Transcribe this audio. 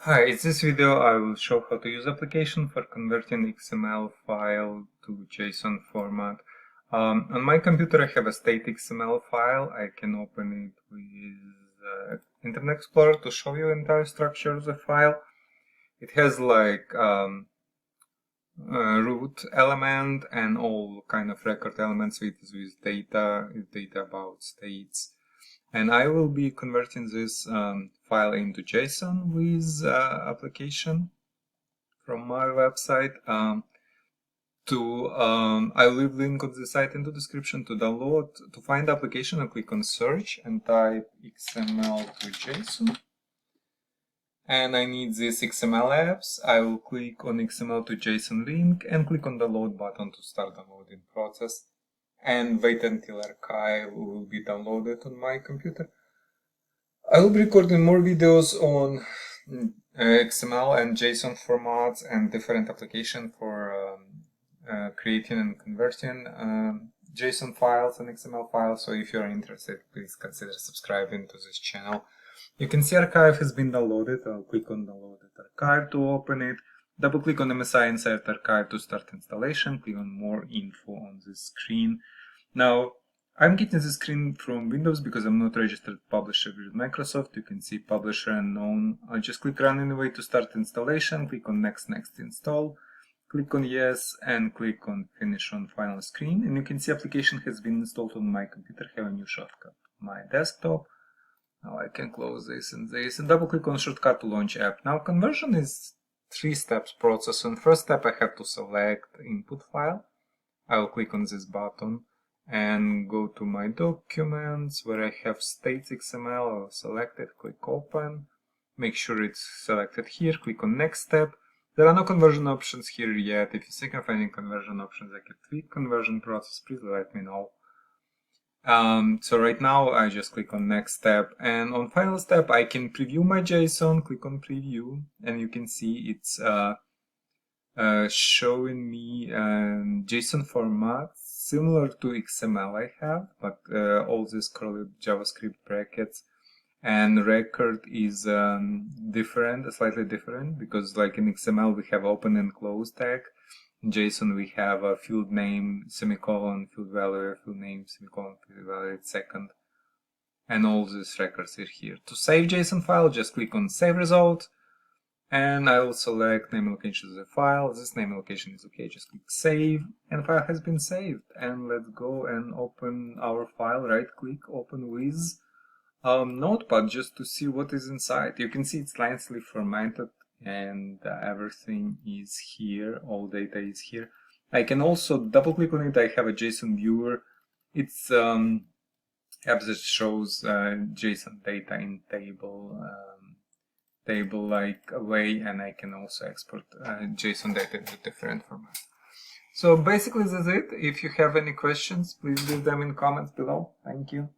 Hi, in this video I will show how to use application for converting XML file to JSON format. On my computer I have a state XML file. I can open it with Internet Explorer to show you entire structure of the file. It has like root element and all kind of record elements with data about states. And I will be converting this file into JSON with application from my website. I'll leave link on the site in the description to download. To find the application, I'll click on search and type XML to JSON. And I need these XML apps. I will click on XML to JSON link and click on the load button to start the loading process. And wait until archive will be downloaded on my computer. I will be recording more videos on XML and JSON formats and different applications for creating and converting JSON files and XML files. So if you are interested, please consider subscribing to this channel. You can see archive has been downloaded. I'll click on downloaded archive to open it. Double click on MSI insert archive to start installation. Click on more info on this screen. Now, I'm getting this screen from Windows because I'm not registered publisher with Microsoft. You can see publisher unknown. I'll just click run anyway to start installation. Click on next install. Click on yes and click on finish on final screen. And you can see application has been installed on my computer. Have a new shortcut on my desktop. Now I can close this and double click on shortcut to launch app. Now conversion is 3 steps process. On first step I have to select input file. I will click on this button and go to my documents where I have states XML. I'll select it, click open, make sure it's selected here, click on next step. There are no conversion options here yet. If you think of any conversion options I can tweak conversion process, please let me know. So right now I just click on next step, and on final step I can preview my JSON. Click on preview and you can see it's showing me JSON format similar to XML I have, but all these curly JavaScript brackets, and record is different, slightly different, because like in XML we have open and close tag. In JSON we have a field name, semicolon, field value, field name, semicolon, field value, second, and all these records are here. To save JSON file, just click on save result, and I will select name and location of the file. This name and location is okay, just click save, and file has been saved. And let's go and open our file, right click, open with Notepad just to see what is inside. You can see it's nicely formatted and everything is here, all data is here. I can also double click on it. I have a JSON viewer. It's app that shows JSON data in table-like way, and I can also export JSON data into different formats. So basically that's it. If you have any questions, please leave them in comments below. Thank you.